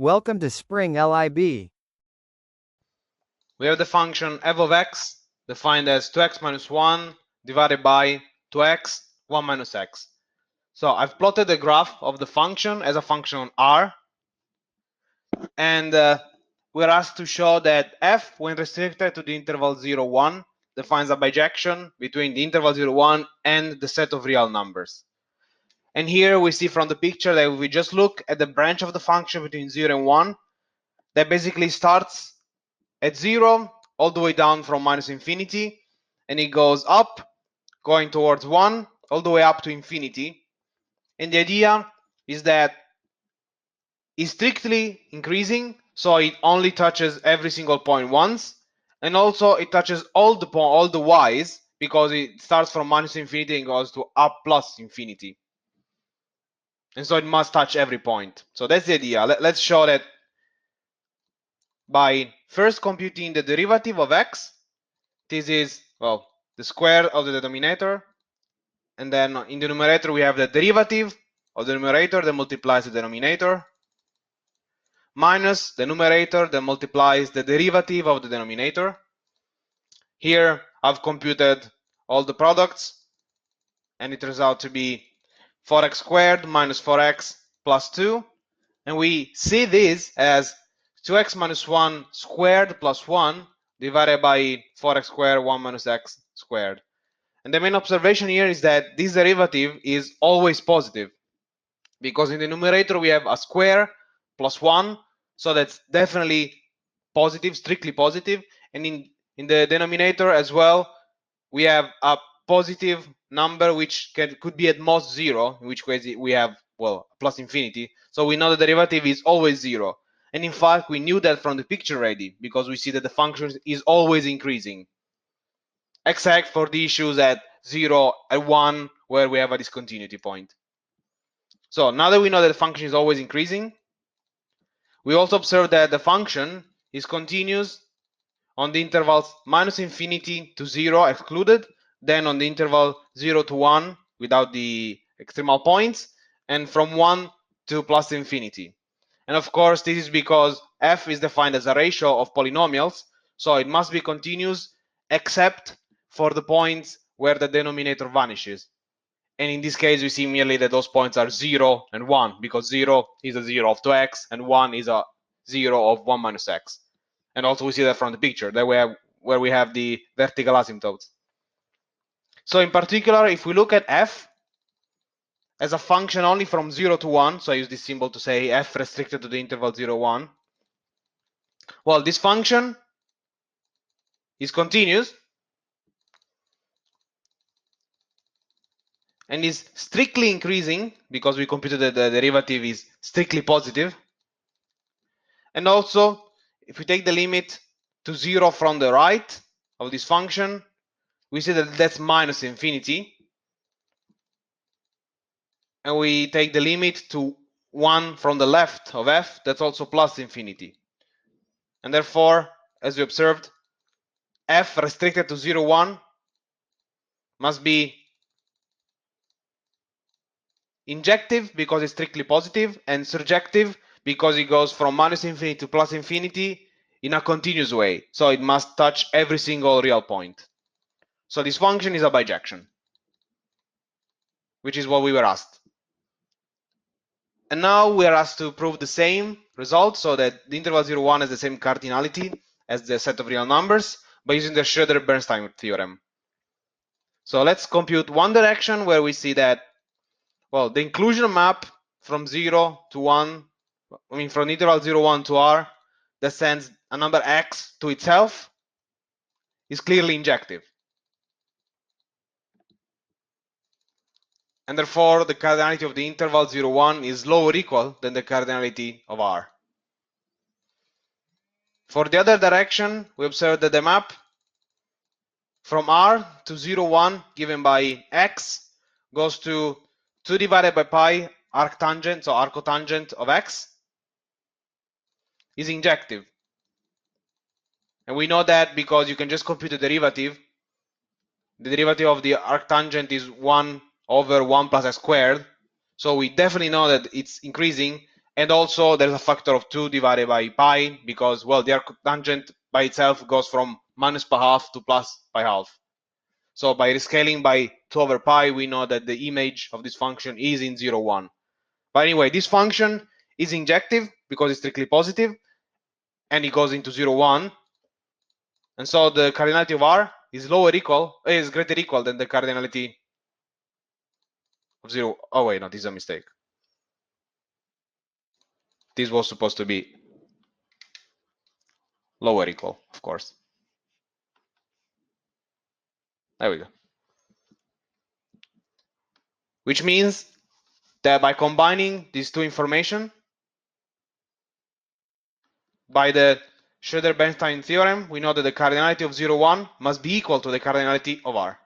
Welcome to springlib. We have the function f of x defined as 2x minus 1 divided by 2x 1 minus x. So I've plotted the graph of the function as a function on R, and we're asked to show that f, when restricted to the interval 0, 1, defines a bijection between the interval 0, 1 and the set of real numbers. And here we see from the picture that if we just look at the branch of the function between 0 and 1, that basically starts at 0 all the way down from minus infinity, and it goes up going towards 1 all the way up to infinity. And the idea is that it's strictly increasing, so it only touches every single point once, and also it touches all the y's because it starts from minus infinity and goes to up plus infinity, and so it must touch every point. So that's the idea. Let's show that by first computing the derivative of x. This is, well, the square of the denominator, and then in the numerator we have the derivative of the numerator that multiplies the denominator, minus the numerator that multiplies the derivative of the denominator. Here I've computed all the products, and it turns out to be 4x squared minus 4x plus 2, and we see this as 2x minus 1 squared plus 1 divided by 4x squared 1 minus x squared. And the main observation here is that this derivative is always positive, because in the numerator we have a square plus 1, so that's definitely positive, strictly positive, and in the denominator as well we have a positive number which could be at most 0, in which case we have, well, plus infinity, so we know the derivative is always 0. And in fact we knew that from the picture already, because we see that the function is always increasing, except for the issues at 0 and 1 where we have a discontinuity point. So now that we know that the function is always increasing, we also observe that the function is continuous on the intervals minus infinity to 0 excluded, then on the interval 0 to 1 without the extremal points, and from 1 to plus infinity. And of course this is because f is defined as a ratio of polynomials, so it must be continuous except for the points where the denominator vanishes. And in this case we see merely that those points are 0 and 1, because 0 is a 0 of 2x and 1 is a 0 of 1 minus x. And also we see that from the picture that we have, where we have the vertical asymptotes. So in particular, if we look at f as a function only from 0 to 1, so I use this symbol to say f restricted to the interval 0, 1, well, this function is continuous and is strictly increasing, because we computed that the derivative is strictly positive. And also, if we take the limit to 0 from the right of this function, we see that that's minus infinity. And we take the limit to 1 from the left of f, that's also plus infinity. And therefore, as we observed, f restricted to 0, 1 must be injective because it's strictly positive, and surjective because it goes from minus infinity to plus infinity in a continuous way. So it must touch every single real point. So this function is a bijection, which is what we were asked. And now we are asked to prove the same result, so that the interval 0, 1 has the same cardinality as the set of real numbers by using the Schroeder-Bernstein theorem. So let's compute one direction where we see that, well, the inclusion map from 0 to 1, I mean from interval 0, 1 to R, that sends a number x to itself, is clearly injective. And therefore the cardinality of the interval 0, 1 is lower or equal than the cardinality of R. For the other direction, we observe that the map from R to 0, 1 given by x goes to 2 divided by pi arctangent, so arcotangent of x, is injective. And we know that because you can just compute the derivative. The derivative of the arctangent is 1 over 1 plus x squared. So we definitely know that it's increasing, And also there's a factor of 2 divided by pi because, well, the arctangent by itself goes from minus pi half to plus pi half. So by rescaling by 2 over pi, we know that the image of this function is in 0, 1. But anyway, this function is injective because it's strictly positive, and it goes into 0, 1. And so the cardinality of R is greater equal than the cardinality of 0. Oh wait, no, this is a mistake. This was supposed to be lower equal, of course. There we go. Which means that by combining these two information, by the Schroeder-Bernstein theorem, we know that the cardinality of 0, 1 must be equal to the cardinality of R.